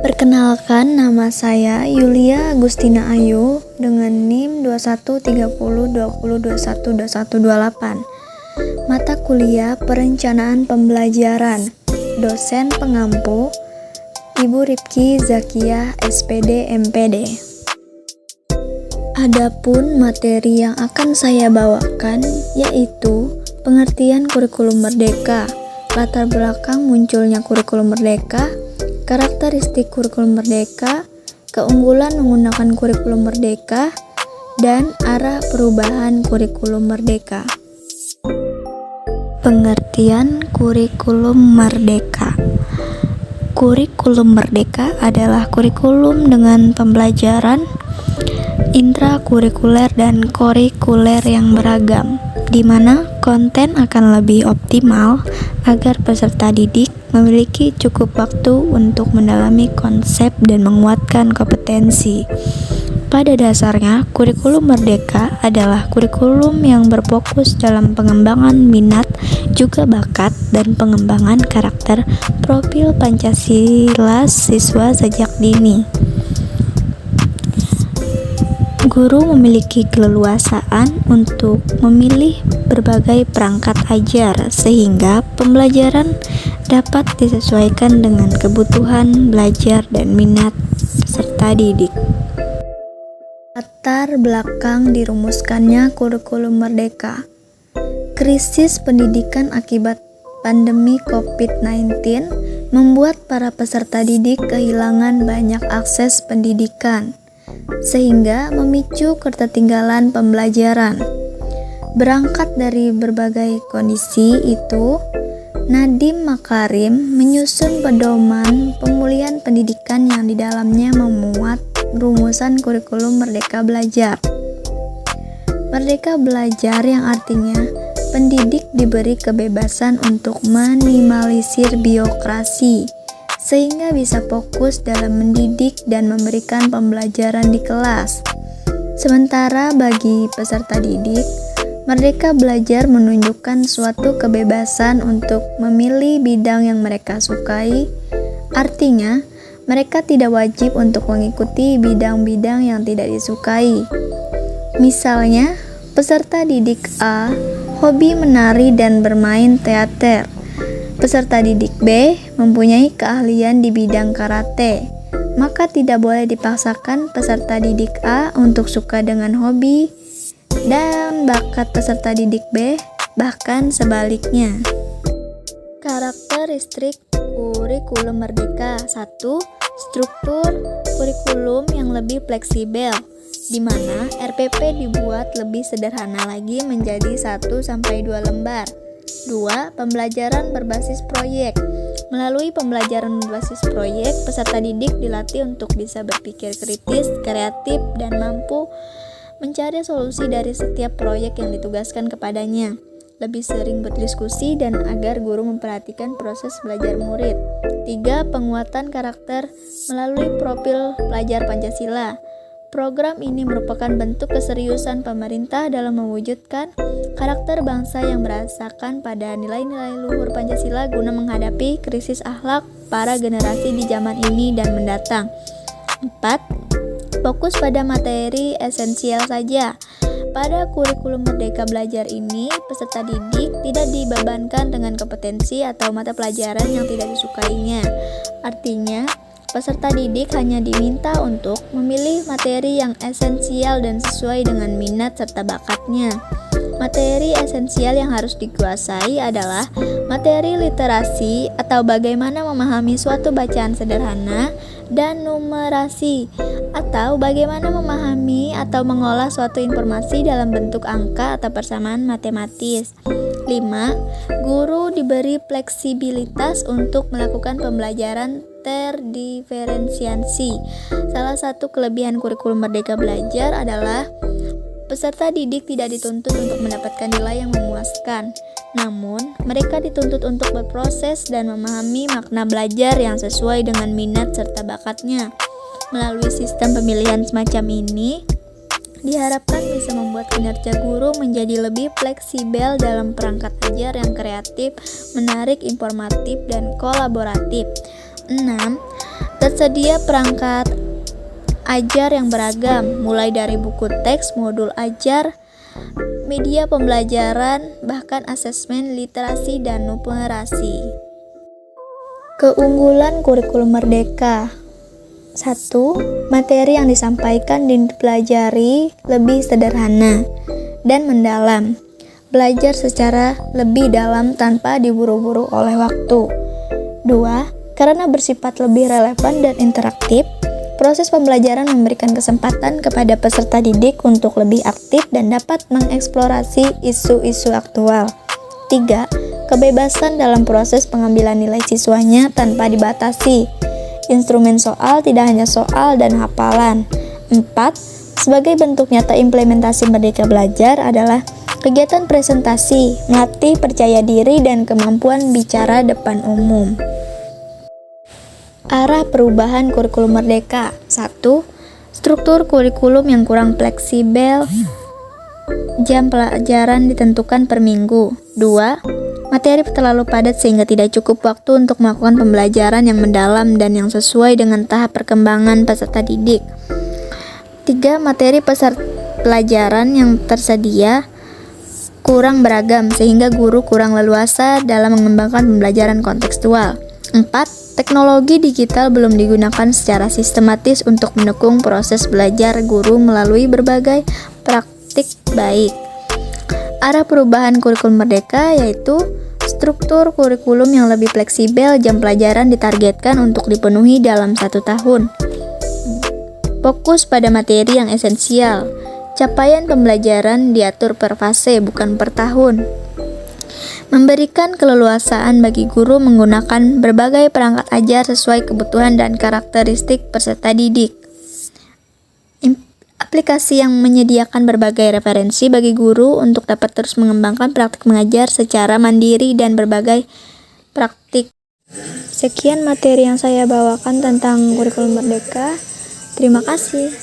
Perkenalkan, nama saya Yulia Agustina Ayu dengan NIM 213020212128. Mata kuliah Perencanaan Pembelajaran. Dosen pengampu Ibu Ripki Zakiah SPD MPD. Adapun materi yang akan saya bawakan yaitu pengertian kurikulum merdeka, latar belakang munculnya kurikulum merdeka, karakteristik kurikulum merdeka, keunggulan menggunakan kurikulum merdeka, dan arah perubahan kurikulum merdeka. Pengertian kurikulum merdeka. Kurikulum merdeka adalah kurikulum dengan pembelajaran intrakurikuler dan kurikuler yang beragam, di mana konten akan lebih optimal agar peserta didik memiliki cukup waktu untuk mendalami konsep dan menguatkan kompetensi. Pada dasarnya, kurikulum merdeka adalah kurikulum yang berfokus dalam pengembangan minat, juga bakat, dan pengembangan karakter profil Pancasila siswa sejak dini. Guru memiliki keleluasaan untuk memilih berbagai perangkat ajar sehingga pembelajaran dapat disesuaikan dengan kebutuhan belajar dan minat peserta didik. Latar belakang dirumuskannya kurikulum merdeka. Krisis pendidikan akibat pandemi COVID-19 membuat para peserta didik kehilangan banyak akses pendidikan, sehingga memicu ketertinggalan pembelajaran. Berangkat dari berbagai kondisi itu, Nadiem Makarim menyusun pedoman pemulihan pendidikan yang di dalamnya memuat rumusan kurikulum Merdeka Belajar. Merdeka Belajar yang artinya pendidik diberi kebebasan untuk minimalisir birokrasi, sehingga bisa fokus dalam mendidik dan memberikan pembelajaran di kelas. Sementara bagi peserta didik, Merdeka Belajar menunjukkan suatu kebebasan untuk memilih bidang yang mereka sukai. Artinya, mereka tidak wajib untuk mengikuti bidang-bidang yang tidak disukai. Misalnya, peserta didik A hobi menari dan bermain teater. Peserta didik B mempunyai keahlian di bidang karate, maka tidak boleh dipaksakan peserta didik A untuk suka dengan hobi dan bakat peserta didik B, bahkan sebaliknya. Karakteristik kurikulum merdeka. 1. Struktur kurikulum yang lebih fleksibel, di mana RPP dibuat lebih sederhana lagi menjadi 1-2 lembar. 2. Pembelajaran berbasis proyek. Melalui pembelajaran berbasis proyek, peserta didik dilatih untuk bisa berpikir kritis, kreatif, dan mampu mencari solusi dari setiap proyek yang ditugaskan kepadanya. Lebih sering berdiskusi dan agar guru memperhatikan proses belajar murid. 3. Penguatan karakter melalui profil pelajar Pancasila. Program ini merupakan bentuk keseriusan pemerintah dalam mewujudkan karakter bangsa yang berdasarkan pada nilai-nilai luhur Pancasila guna menghadapi krisis akhlak para generasi di zaman ini dan mendatang. 4. Fokus pada materi esensial saja. Pada kurikulum Merdeka Belajar ini, peserta didik tidak dibebankan dengan kompetensi atau mata pelajaran yang tidak disukainya. Artinya, peserta didik hanya diminta untuk memilih materi yang esensial dan sesuai dengan minat serta bakatnya. Materi esensial yang harus dikuasai adalah materi literasi atau bagaimana memahami suatu bacaan sederhana, dan numerasi atau bagaimana memahami atau mengolah suatu informasi dalam bentuk angka atau persamaan matematis. 5. Guru diberi fleksibilitas untuk melakukan pembelajaran terdiferensiasi. Salah satu kelebihan kurikulum Merdeka Belajar adalah peserta didik tidak dituntut untuk mendapatkan nilai yang memuaskan, namun mereka dituntut untuk berproses dan memahami makna belajar yang sesuai dengan minat serta bakatnya. Melalui sistem pemilihan semacam ini, diharapkan bisa membuat kinerja guru menjadi lebih fleksibel dalam perangkat ajar yang kreatif, menarik, informatif, dan kolaboratif. 6. Tersedia perangkat ajar yang beragam, mulai dari buku teks, modul ajar, media pembelajaran, bahkan asesmen literasi dan numerasi. Keunggulan kurikulum merdeka. 1. Materi yang disampaikan dan dipelajari lebih sederhana dan mendalam. Belajar secara lebih dalam tanpa diburu-buru oleh waktu. 2. Karena bersifat lebih relevan dan interaktif, proses pembelajaran memberikan kesempatan kepada peserta didik untuk lebih aktif dan dapat mengeksplorasi isu-isu aktual. 3. Kebebasan dalam proses pengambilan nilai siswanya tanpa dibatasi. Instrumen soal tidak hanya soal dan hafalan. 4. Sebagai bentuk nyata implementasi Merdeka Belajar adalah kegiatan presentasi, melatih percaya diri dan kemampuan bicara depan umum. Arah perubahan kurikulum merdeka. 1. Struktur kurikulum yang kurang fleksibel. Jam pelajaran ditentukan per minggu. 2. Materi terlalu padat sehingga tidak cukup waktu untuk melakukan pembelajaran yang mendalam dan yang sesuai dengan tahap perkembangan peserta didik. 3. Materi pelajaran yang tersedia kurang beragam sehingga guru kurang leluasa dalam mengembangkan pembelajaran kontekstual. 4. Teknologi digital belum digunakan secara sistematis untuk mendukung proses belajar guru melalui berbagai praktik baik. Arah perubahan kurikulum merdeka yaitu struktur kurikulum yang lebih fleksibel. Jam pelajaran ditargetkan untuk dipenuhi dalam 1 tahun. Fokus pada materi yang esensial. Capaian pembelajaran diatur per fase, bukan per tahun. Memberikan keleluasaan bagi guru menggunakan berbagai perangkat ajar sesuai kebutuhan dan karakteristik peserta didik. Aplikasi yang menyediakan berbagai referensi bagi guru untuk dapat terus mengembangkan praktik mengajar secara mandiri dan berbagai praktik. Sekian materi yang saya bawakan tentang kurikulum merdeka. Terima kasih.